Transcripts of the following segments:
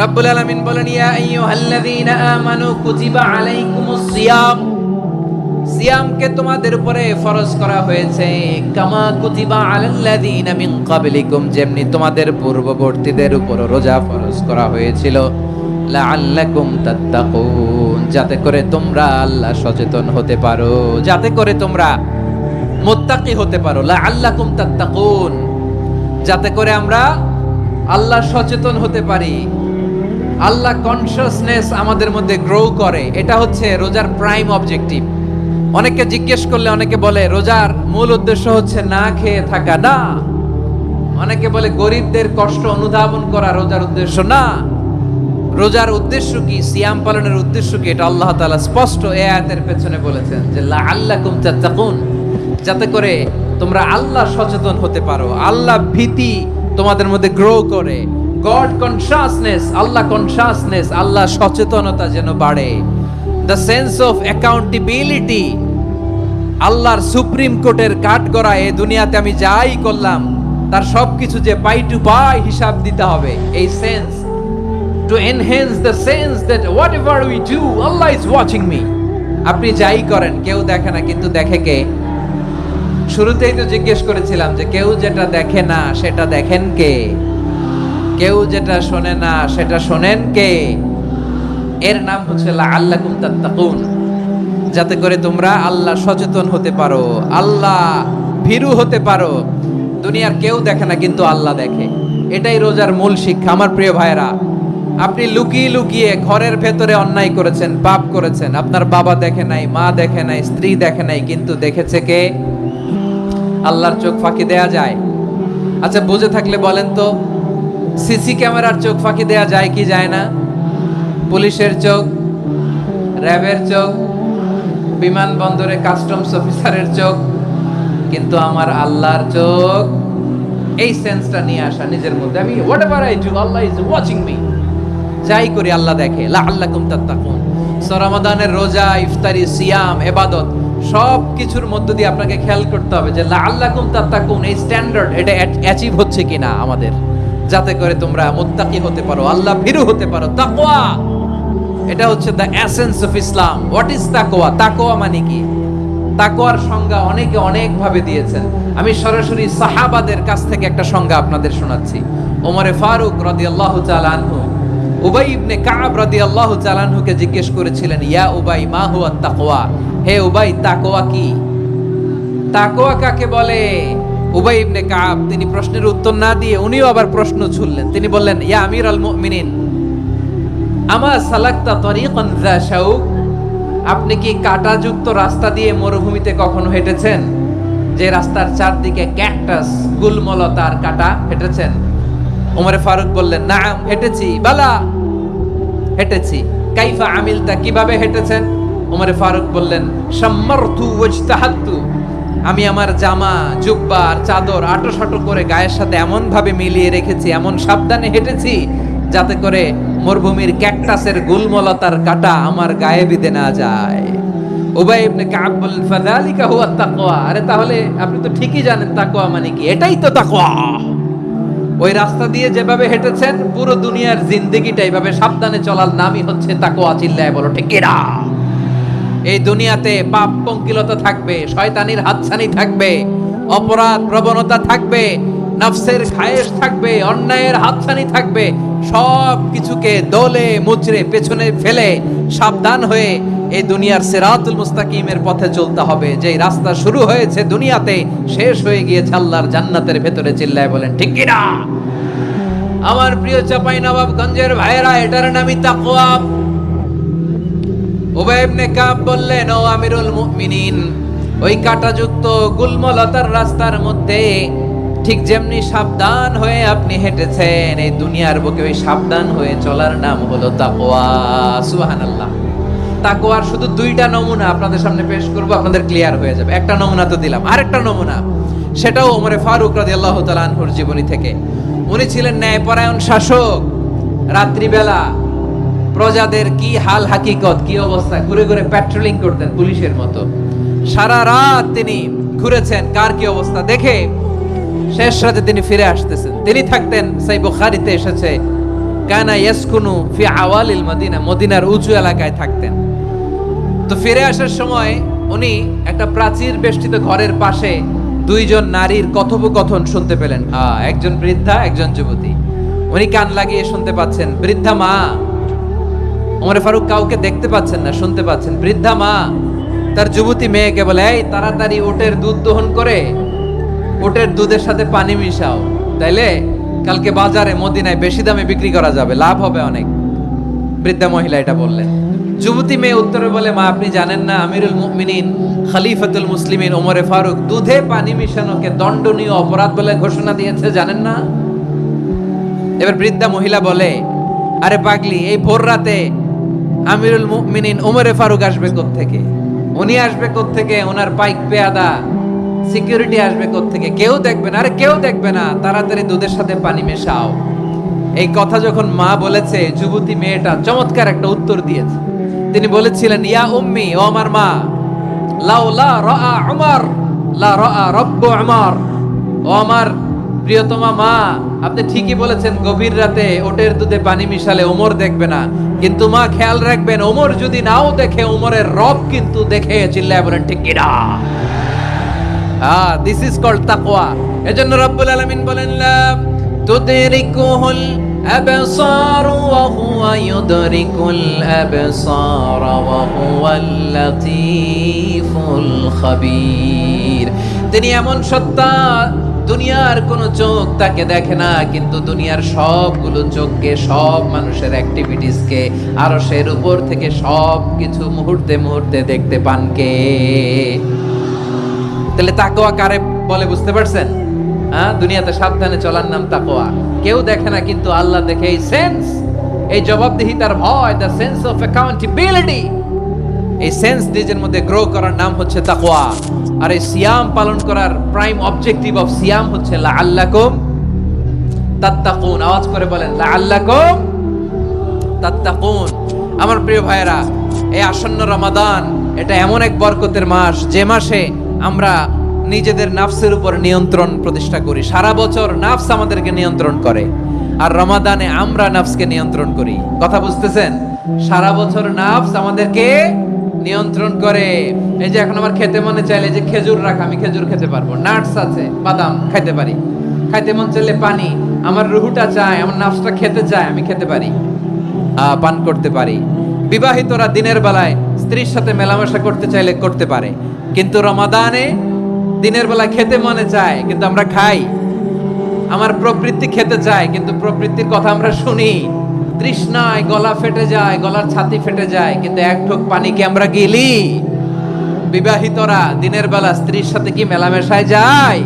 রাব্বুল আলামিন বলেন, ইয়া আইয়ুহাল্লাযীনা আমানু কুতিবা আলাইকুমুস সিয়াম, সিয়ামকে তোমাদের উপরে ফরজ করা হয়েছে, কামা কুতিবা আলাল্লাযীনা মিন ক্বাবলিকুম, যেমনি তোমাদের পূর্ববর্তীদের উপর রোজা ফরজ করা হয়েছিল, লাআল্লাকুম তাত্তাকুন, যাতে করে তোমরা আল্লাহ সচেতন হতে পারো, যাতে করে তোমরা মুত্তাকি হতে পারো। লাআল্লাকুম তাত্তাকুন, যাতে করে আমরা আল্লাহ সচেতন হতে পারি, আল্লাহ কনসিয়াসনেস আমাদের মধ্যে গ্রো করে। এটা হচ্ছে রোজার প্রাইম অবজেক্টিভ। অনেকে জিজ্ঞেস করলে অনেকে বলে রোজার মূল উদ্দেশ্য হচ্ছে না খেয়ে থাকা। না, অনেকে বলে গরিবদের কষ্ট অনুধাবন করা রোজার উদ্দেশ্য। না, রোজার উদ্দেশ্য কি, সিয়াম পালনের উদ্দেশ্য কি, এটা আল্লাহ তাআলা স্পষ্ট এই আয়াতের পেছনে বলেছেন যে লাআল্লাকুম তাত্তাকুন, যাতে করে তোমরা আল্লাহ সচেতন হতে পারো, আল্লাহ ভীতি তোমাদের মধ্যে গ্রো করে, গড কনসিয়াসনেস, আল্লাহ কনসিয়াসনেস, আল্লাহ সচেতনতা যেন বাড়ে, দ্য সেন্স অফ অ্যাকাউন্টেবিলিটি, আল্লাহর সুপ্রিম কোর্টের কাঠগড়া এই দুনিয়াতে আমি যাই করলাম তার সবকিছু যে পাই টু পাই হিসাব দিতে হবে, এই sense, to enhance the sense that what ever we do Allah is watching me. আপনি যাই করেন কেউ দেখে না, কিন্তু দেখে কে? শুরুতেই তো জিজ্ঞেস করেছিলাম যে কেউ যেটা দেখে না সেটা দেখেন কে, কেউ যেটা শোনে না সেটা শোনেন কে? এর নাম হচ্ছে লাআল্লাকুম তাত্তাকুন, যাতে করে তোমরা আল্লাহ সচেতন হতে পারো, আল্লাহ ভীরু হতে পারো। দুনিয়ার কেউ দেখে না, কিন্তু আল্লাহ দেখে। এটাই রোজার মূল শিক্ষা। আমার প্রিয় ভাইরা, আপনি লুকিয়ে লুকিয়ে ঘরের ভেতরে অন্যায় করেছেন, পাপ করেছেন, আপনার বাবা দেখে নাই, মা দেখে নাই, স্ত্রী দেখে নাই, কিন্তু দেখেছে কে? আল্লাহর চোখ ফাঁকি দেয়া যায়? আচ্ছা, বুঝে থাকলে বলেন তো, সিসি ক্যামেরার চোখ ফাঁকি দেয়া যায় কি যায় না? পুলিশের চোখ, র্যাবের চোখ, বিমানবন্দরে কাস্টমস অফিসারের চোখ, কিন্তু আমার আল্লাহর চোখ। এই সেন্সটা নিয়ে আসা নিজের মধ্যে, আমি whatever I do Allah is watching me, যাই করি আল্লাহ দেখে। লাআল্লাকুম তাত্তাকুন। রমাদানের রোজা, ইফতারি, সিয়াম, ইবাদত সব কিছুর মধ্য দিয়ে আপনাকে খেয়াল করতে হবে যে লাআল্লাকুম তাত্তাকুন, এই স্ট্যান্ডার্ড এটা অ্যাচিভ হচ্ছে কিনা আমাদের, যাতে করে তোমরা মুত্তাকি হতে পারো, আল্লাহ ভীরু হতে পারো। তাকওয়া, এটা হচ্ছে the essence of Islam. What is তাকওয়া? তাকওয়া মানে কি? তাকওয়ার সংজ্ঞা অনেকে অনেক ভাবে দিয়েছেন। আমি সরাসরি সাহাবাদের কাছ থেকে একটা সংজ্ঞা আপনাদের শোনাচ্ছি। ওমরে ফারুক রাদিয়াল্লাহু তাআলা আনহু উবাই ইবনে কাব রাদিয়াল্লাহু তাআলা আনহুকে জিজ্ঞেস করেছিলেন, ইয়া উবাই মা হুয়া তাকওয়া, হে উবাই তাকওয়া কি? তাকওয়া কাকে বলে? উবাই ইবনে কাব তিনি প্রশ্নের উত্তর না দিয়ে উনিও আবার প্রশ্ন ছুড়লেন। তিনি বললেন, ইয়া আমিরাল মুমিনিন, আমা সালাকতা তরিকান যা শাউক, আপনি কি কাঁটাযুক্ত রাস্তা দিয়ে মরুভূমিতে কখনো হেঁটেছেন? যে রাস্তার চারদিকে ক্যাকটাস, গুলমলতার কাঁটা, হেঁটেছেন? ওমরে ফারুক বললেন, নাম, হেঁটেছি। বালা, হেঁটেছি। কাইফা আমিলতা, কিভাবে হেঁটেছেন? ওমরে ফারুক বললেন, শাম্মারতু ওয়াজতাহাদতু, আমি আমার জামা, জুব্বা আর চাদর আঁটো-সাঁটো করে গায়ের সাথে এমন ভাবে মিলিয়ে রেখেছি, এমন সাবধানে হেঁটেছি যাতে করে মরুভূমির ক্যাকটাসের গুলমলতার কাঁটা আমার গায়ে বিঁধে না যায়। উবাই ইবনে কাব বললেন, ফাযালিকা হুয়া তাকওয়া, আরে তাহলে আপনি তো ঠিকই জানেন তাকওয়া মানে কি, এটাই তো তাকওয়া। ওই রাস্তা দিয়ে যেভাবে হেঁটেছেন পুরো দুনিয়ার জিন্দেগিটা এইভাবে সাবধানে চলার নামই হচ্ছে তাকওয়া। চিল্লায় বলো ঠিক কিনা? এই দুনিয়াতে পাপ পঙ্কিলতা থাকবে, শয়তানির হাতছানি থাকবে, অপরাধ প্রবণতা থাকবে, নফসের খায়েশ থাকবে, অন্যায়ের হাতছানি থাকবে। সব কিছুকে দলে মুচড়ে পেছনে ফেলে সাবধান হয়ে এই দুনিয়ার সিরাতুল মুস্তাকিমের পথে চলতে হবে। যেই রাস্তা শুরু হয়েছে দুনিয়াতে, শেষ হয়ে গিয়েছে আল্লাহর জান্নাতের ভেতরে। চিল্লায় বলেন ঠিক কিনা? আমার প্রিয় চাঁপাইনবাবগঞ্জের ভাইয়েরা, এটার নামই তাকওয়া। উবাই ইবনে কাব বললেন, ও আমিরুল মুমিনিন, ওই কাঁটাযুক্ত গুলমলতার রাস্তার মধ্যে ঠিক যেমনি সাবধান হয়ে আপনি হেঁটেছেন, এই দুনিয়ার বুকে ওই সাবধান হয়ে চলার নাম হলো তাকওয়া। সুবহানাল্লাহ। তাকওয়ার শুধু দুইটা নমুনা আপনাদের সামনে পেশ করব, আপনাদের ক্লিয়ার হয়ে যাবে। একটা নমুনা তো দিলাম, আরেকটা নমুনা, সেটাও ওমরে ফারুক রাদিয়াল্লাহু তাআলা আনহুর জীবনী থেকে। উনি ছিলেন ন্যায়পরায়ণ শাসক। রাত্রিবেলা প্রজাদের কি হাল হাকিকত, কি অবস্থা, ঘুরে ঘুরে প্যাট্রোলিং করতেন পুলিশের মতো। সারা রাত তিনি ঘুরেছেন কার কি অবস্থা দেখে। শেষ রাতে তিনি ফিরে আসতেছেন। তিনি থাকতেন, সেই বুখারীতে এসেছে, কানা ইয়াসকুনু ফি আওয়ালিল মদিনা, মদিনার উঁচু এলাকায় থাকতেন। তো ফিরে আসার সময় উনি একটা প্রাচীর বেষ্টিত ঘরের পাশে দুইজন নারীর কথোপকথন শুনতে পেলেন। একজন বৃদ্ধা, একজন যুবতী। উনি কান লাগিয়ে শুনতে পাচ্ছেন। বৃদ্ধা মা, ওমর ফারুক কাউকে দেখতে পাচ্ছেন না, শুনতে পাচ্ছেন। বৃদ্ধা মা তার যুবতী মেয়েকে বলে, এই তাড়াতাড়ি ওটের দুধ দহন করে ওটের দুধের সাথে পানি মিশাও, তাইলে কালকে বাজারে মদিনায় বেশি দামে বিক্রি করা যাবে, লাভ হবে অনেক। বৃদ্ধা মহিলা এটা বললেন। যুবতী মেয়ে উত্তরে বলে, মা আপনি জানেন না আমিরুল মুমিনিন খলিফাতুল মুসলিমিন ওমর ফারুক দুধে পানি মিশানোকে দণ্ডনীয় অপরাধ বলে ঘোষণা দিয়েছে, জানেন না? এবার বৃদ্ধা মহিলা বলে, আরে পাগলি, এই ভোর রাতে আমিরুল মুমিনিন ওমর ফারুক আসবে কোত্থেকে? উনি আসবে কোত্থেকে? ওনার পাইক পেয়াদা সিকিউরিটি আসবে কোত্থেকে? কেউ দেখবে না। আরে কেউ দেখবে না, তাড়াতাড়ি দুধের সাথে পানি মেশাও। এই কথা যখন মা বলেছে, যুবতী মেয়েটা চমৎকার একটা উত্তর দিয়েছে। তিনি বলেছিলেন, ইয়া উম্মি, ও আমার মা, লাউলা রাআ উমর লা রাআ রাব্বু উমর। ও আমার প্রিয়তমা মা, আপনি ঠিকই বলেছেন, গভীর রাতে ওটের দুধে পানি মিশালে ওমর দেখবে না, কিন্তু মা খেয়াল রাখবেন, ওমর যদি নাও দেখে, ওমরের রব কিন্তু দেখে। চিল্লায় বলেন ঠিক কিনা? দিস ইজ কল্ড তাকওয়া। এজন্য রব্বুল আলামিন বলেন, লা তুদরিকুহুল আবসার ওয়া হুয়া ইউদরিকুল আবসার ওয়া হুয়াল লাতীফুল খাবীর। তিনি এমন সত্তা, দুনিয়ার কোন চোখ তাকে দেখে না, কিন্তু দুনিয়ার সবগুলো চোখকে, সব মানুষের অ্যাক্টিভিটিসকে আরশের উপর থেকে সব কিছু মুহূর্তে মুহূর্তে দেখতে পান কে? তাহলে তাকওয়া কারে বলে বুঝতে পারছেন? দুনিয়াতে সাবধানে চলার নাম তাকওয়া। কেউ দেখে না, কিন্তু আল্লাহ দেখে। এই সেন্স, এই জবাবদিহিতার ভয়, দ্য সেন্স অফ অ্যাকাউন্টেবিলিটি, এই সেন্স নিজের মধ্যে গ্রো করার নাম হচ্ছে তাকওয়া। আর এই সিয়াম পালন করার প্রাইম অবজেক্টিভ অফ সিয়াম হচ্ছে লাআল্লাকুম তাত্তাকুন। আওয়াজ করে বলেন, লাআল্লাকুম তাত্তাকুন। আমার প্রিয় ভাইরা, এই আসন্ন রমাদান, এটা এমন এক বরকতের মাস, যে মাসে আমরা নিজেদের নাফসের উপর নিয়ন্ত্রণ প্রতিষ্ঠা করি। সারা বছর নাফস আমাদেরকে নিয়ন্ত্রণ করে, আর রমাদানে আমরা নাফসকে নিয়ন্ত্রণ করি। কথা বুঝতেছেন? সারা বছর নাফস আমাদেরকে নিয়ন্ত্রণ করে। এই যে এখন আমার খেতে মনে চাইলে যে খেজুর রাখ, আমি খেজুর খেতে পারবো, নাটস আছে, বাদাম খাইতে পারি। খাইতে মন চাইলে পানি, আমার রুহুটা চায়, আমার নাফসটা খেতে চায়, আমি খেতে পারি, পান করতে পারি। বিবাহিতরা দিনের বেলায় স্ত্রীর সাথে মেলামেশা করতে চাইলে করতে পারে, কিন্তু রমাদানে দিনের বেলা খেতে মনে চায়, কিন্তু আমরা খাই। আমার প্রবৃত্তি খেতে চায়, কিন্তু প্রবৃত্তির কথা আমরা শুনি। তৃষ্ণায় গলা ফেটে যায়, গলার ছাতি ফেটে যায়, কিন্তু এক ঢোক পানি কি আমরা গিলি? বিবাহিতরা দিনের বেলা স্ত্রীর সাথে কি মেলামেশায় যায়?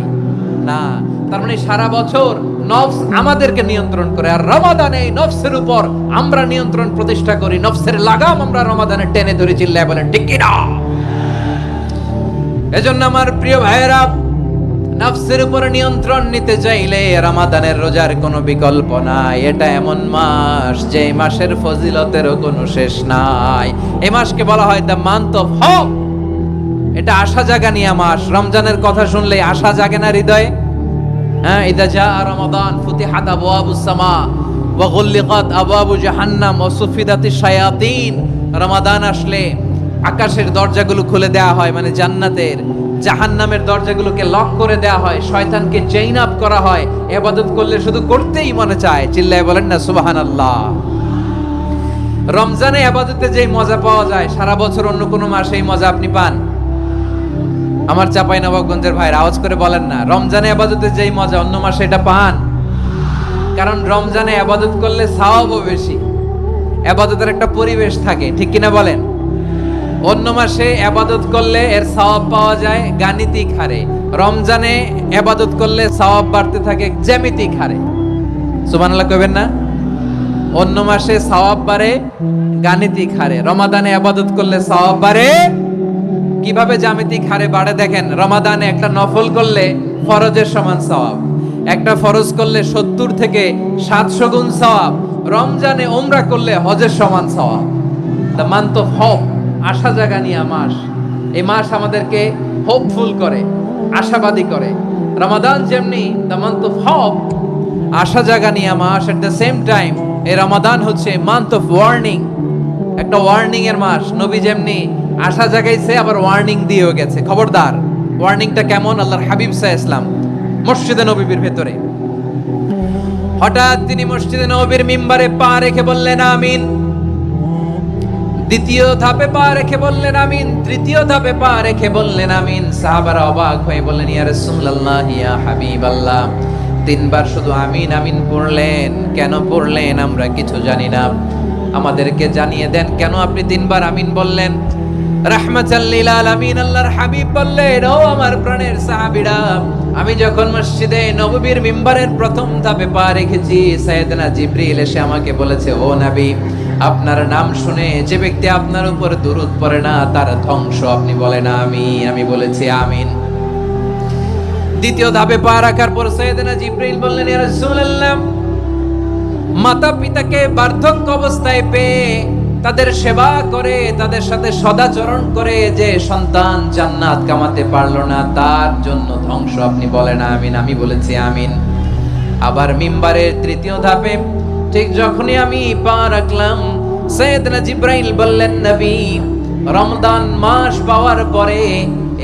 না। তার মানে সারা বছর নফস আমাদেরকে নিয়ন্ত্রণ করে, আর রমাদানে নফসের উপর আমরা নিয়ন্ত্রণ প্রতিষ্ঠা করি। নফসের লাগাম আমরা রমাদানে টেনে ধরে। চিল্লায় বলেন ঠিক কিনা? এজন্য আমার প্রিয় ভাইয়েরা, নফসের উপর নিয়ন্ত্রণ নিতে চাইলে রমাদানের রোজার কোনো বিকল্প নাই। এটা এমন মাস, যে মাসের ফজিলতেরও কোনো শেষ নাই। এই মাসকে বলা হয় দ্য মান্থ অফ হোপ। এটা আশা জাগানিয়া মাস। রমজানের কথা শুনলে আশা জাগে না হৃদয়ে? ইদা জাআ রমাদান ফুতিহাত আবওয়াবুস সামা ওয়া গুল্লিকাত আবওয়াবু জাহান্নাম ওয়া সুফিদাতিশ শায়াতিন। রমাদান আসলে আকাশের দরজাগুলো খুলে দেওয়া হয়, মানে জান্নাতের। জাহান্নামের দরজাগুলোকে লক করে দেওয়া হয়, শয়তানকে চেইন আপ করা হয়। ইবাদত করলে শুধু করতেই মনে চায়। চিল্লায় বলেন না সুবহানাল্লাহ। রমজানে ইবাদতে যেই মজা পাওয়া যায়, সারা বছর অন্য কোনো মাসে এই মজা আপনি পান? আমার চাঁপাইনবাবগঞ্জের ভাইরা আওয়াজ করে বলেন না, রমজানে ইবাদতে যেই মজা অন্য মাসে এটা পান? কারণ রমজানে ইবাদত করলে সওয়াবও বেশি, ইবাদতের একটা পরিবেশ থাকে, ঠিক কিনা বলেন? অন্য মাসে ইবাদত করলে এর সওয়াব পাওয়া যায় গাণিতিক হারে, রমজানে ইবাদত করলে সওয়াব বাড়তে থাকে জ্যামিতিক হারে। সুবহানাল্লাহ কইবেন না? অন্য মাসে সওয়াব বাড়ে গাণিতিক হারে, রমাদানে ইবাদত করলে সওয়াব বাড়ে কিভাবে? জ্যামিতিক হারে বাড়ে। দেখেন, রমাদানে একটা নফল করলে ফরজের সমান সওয়াব, একটা ফরজ করলে 70 থেকে 700 গুণ সওয়াব, রমজানে উমরা করলে হজের সমান সওয়াব। দ্য মান্থ অফ হোপ, আশা জাগানিয়া মাস। এই মাস আমাদেরকে হোপফুল করে, আশাবাদী করে। রমাদান যেমনি দ্য মান্থ অফ হোপ, আশা জাগানিয়া মাস, এট দ্য সেম টাইম এই রমাদান হচ্ছে মান্থ অফ ওয়ার্নিং, একটা ওয়ার্নিং এর মাস। নবী যেমনি আশা জাগাইছে, আবার ওয়ার্নিং দিয়েও গেছে, খবরদার। ওয়ার্নিংটা কেমন? আল্লাহর হাবিব সাল্লাল্লাহু আলাইহি ওয়াসাল্লাম মসজিদে নববীর ভেতরে, হঠাৎ তিনি মসজিদে নববীর মিম্বারে পা রেখে বললেন আমিন। দ্বিতীয় ধাপে পা রেখে বললেন আমিন, তৃতীয় ধাপে পা রেখে বললেন আমিন। সাহাবারা অবাক হয়ে বললেন, ইয়া রাসূলুল্লাহ, ইয়া হাবিবাল্লাহ, তিনবার শুধু আমিন আমিন পড়লেন, কেন পড়লেন আমরা কিছু জানি না, আমাদেরকে জানিয়ে দেন কেন আপনি তিনবার আমিন বললেন। রাহমাতাল লিল আলামিন আল্লাহর হাবিব বললেন, ও আমার প্রাণের সাহাবীরা, আমি যখন মসজিদে নববীর মিম্বারের প্রথম ধাপে পা রেখেছি, সাইয়েদনা জিবরিল এসে আমাকে বলেছে, ও নবী, আপনার নাম শুনে যে ব্যক্তি আপনার উপর দুরূদ পড়ে না তার ধ্বংস। আপনি বলেন আমিন। আমি বলেছি আমিন। দ্বিতীয় ধাপে পা রাখার পর সাইয়েদনা জিবরিল বললেন, ইয়া রাসূলুল্লাহ, মাতা পিতাকে বার্ধক্য অবস্থায় পেয়ে তাদের সেবা করে, তাদের সাথে সদাচরণ করে যে সন্তান জান্নাত কামাতে পারলো না, তার জন্য ধ্বংস। আপনি বলেন আমিন। আমি বলেছি আমিন। আবার মিম্বারের তৃতীয় ধাপে ঠিক যখনই আমি পা রাখলাম, সাইয়েদনা জিবরাইল বললেন, নবী, রমজান মাস পাওয়ার পরে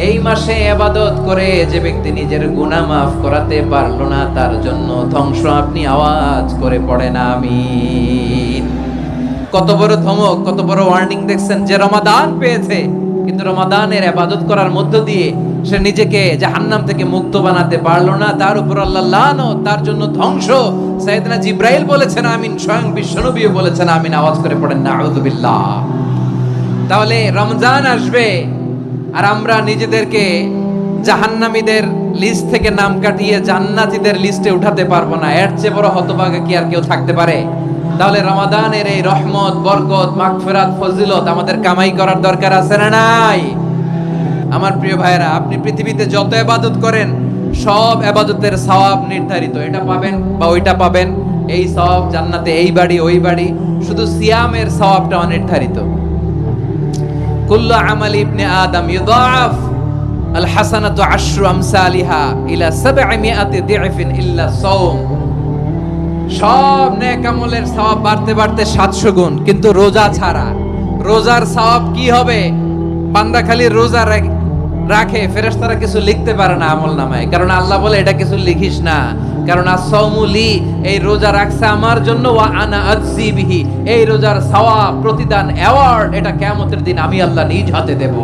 এই মাসে ইবাদত করে যে ব্যক্তি নিজের গুনাহ মাফ করাতে পারলো না, তার জন্য ধ্বংস। আপনি আওয়াজ করে পড়েন আমিন। কত বড় ধমক, কত বড় ওয়ার্নিং দেখছেন! যে রমাদান পেয়েছে কিন্তু রমাদানের ইবাদত করার মধ্য দিয়ে সে নিজেকে জাহান্নাম থেকে মুক্ত বানাতে পারলো না, তার উপর আল্লাহ লানত, তার জন্য ধ্বংস। সাইয়েদনা জিবরাইল বলেছেন আমিন, স্বয়ং বিশ্বনবীও বলেছেন আমিন। আওয়াজ করে পড়েন নাউযুবিল্লাহ। তাহলে রমজান আসবে আর আমরা নিজেদেরকে জাহান্নামীদের লিস্ট থেকে নাম কাটিয়ে জান্নাতীদের লিস্টে উঠাতে পারবো না। এর চেয়ে বড় হতভাগা কি আর কেউ থাকতে পারে? তাহলে রমাদানের এই রহমত, বরকত, মাগফিরাত, ফজিলত আমাদের কামাই করার দরকার আছে না নাই? আমার প্রিয় ভাইরা, আপনি পৃথিবীতে যত ইবাদত করেন সব ইবাদতের সওয়াব নির্ধারিত। এটা পাবেন বা ওইটা পাবেন, এই সওয়াব জান্নাতে, এই বাড়ি ওই বাড়ি। শুধু সিয়ামের সওয়াবটা অনির্ধারিত। কুল্লু আমালি ইবনে আদম ইউদাআফ আল হাসানাতু আশরু আমসালিহা ইলা 700 দি'ফিন ইল্লা সাওম। সব নেক আমলের সওয়াব বাড়তে বাড়তে 700 গুণ, কিন্তু রোজা ছাড়া। রোজার সওয়াব কি হবে? বান্দা খালি রোজা রাখে, ফেরেশতারা কিছু লিখতে পারে না আমলনামায়, কারণ আল্লাহ বলে এটা কিছু লিখিস না, কারণ as-সাওমু লি, এই রোজা রাখছে আমার জন্য, ওয়া আনা আজজি বিহি, এই রোজার সওয়াব, প্রতিদান, অ্যাওয়ার্ড এটা কিয়ামতের দিন আমি আল্লাহ নিজ হাতে দেব,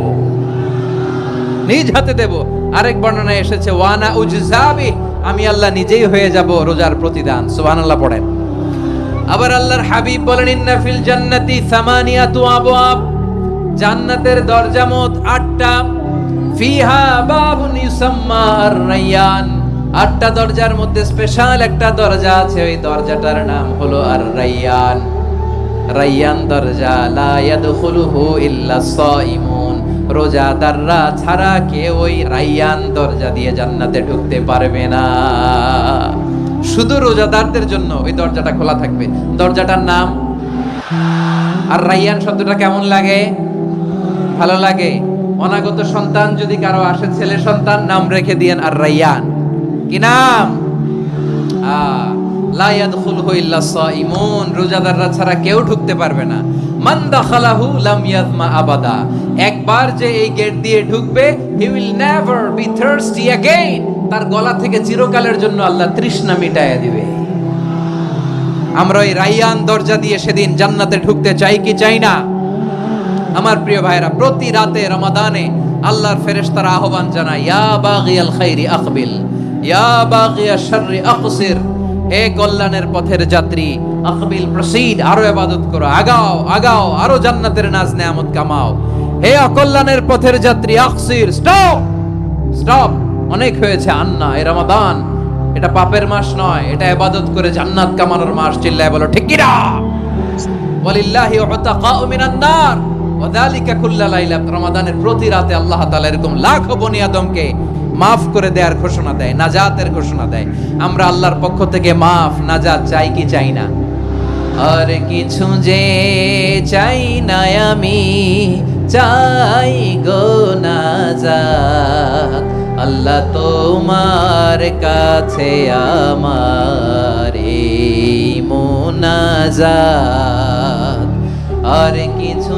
নিজ হাতে দেব। আরেক বর্ণনায় এসেছে ওয়া আনা উজজা বিহি, আমি আল্লাহ নিজেই হয়ে যাব রোজার প্রতিদান। সুবহানাল্লাহ পড়েন। আবার আল্লাহর হাবিব বলেন, ইন্না ফিল জান্নাতি সামানিয়াতু আবওয়াব, জান্নাতের দরজা মোট 8টা। ফিহা বাবুন ইউসাম্মা আর-রায়্যান, 8টা দরজার মধ্যে স্পেশাল একটা দরজা আছে, ওই দরজাটার নাম হলো আর-রায়্যান। রায়্যান দরজা, লা ইয়াদখুলুহু ইল্লা সাইমুন, রোজাদাররা ছাড়া কেউ ওই রায়্যান দরজা দিয়ে জান্নাতে ঢুকতে পারবে না। শুধু রোজাদারদের জন্য ওই দরজাটা খোলা থাকবে। দরজাটার নাম আর-রায়্যান। শব্দটা কেমন লাগে? ভালো লাগে। অনাগত সন্তান যদি কারো আসে, ছেলে সন্তান, নাম রেখে দিয়েন আর-রায়্যান। কি নাম? লা ইয়াদখুলুহু ইল্লা সাইমুন, রোজাদাররা ছাড়া কেউ ঢুকতে পারবে না। মান দাখালাহু লাম ইয়াযমা আবাদা, একবার যে এই গেট দিয়ে ঢুকবে, he will never be thirsty again, তার গলা থেকে চিরকালের জন্য আল্লাহ তৃষ্ণা মিটায়া দিবে। আমরা ওই রায়্যান দরজা দিয়ে সেদিন জান্নাতে ঢুকতে চাই কি চাই না? আমার প্রিয় ভাইরা, প্রতি রাতে রমাদানে আল্লাহর ফেরেশতারা আহ্বান জানায়, ইয়া বাগিয়াল খাইরি আকবিল, ইয়া বাগিয়াশ শাররি আকসির, হে কল্যাণের পথের যাত্রী, আকবিল, প্রসিড, আরো ইবাদত করো, আগাও আগাও, আরো জান্নাতের নাজ নেয়ামত কামাও। হে অকল্যাণের পথের যাত্রী, আকসির, স্টপ স্টপ, অনেক হয়েছে। আন্না, এই রমাদান এটা পাপের মাস নয়, এটা ইবাদত করে জান্নাত কামানোর মাস। চিল্লায় বলো ঠিক কি না? ওয়ালিল্লাহি উতাকাউ মিনান নার ওয়া যালিকা কুল্লা লাইলা। রমাদানের প্রতি রাতে আল্লাহ তাআলা এরকম লাখো বনি আদমকে মাফ করে দেওয়ার ঘোষণা দেয়, নাজাতের ঘোষণা দেয়। আমরা আল্লাহর পক্ষ থেকে মাফ, নাজাত চাই কি চাই না? আর কিছু যে চাই না আমি, চাই গো নাজাত, আল্লাহ তোমার কাছে আমার এই মুনাজাত আর কিছু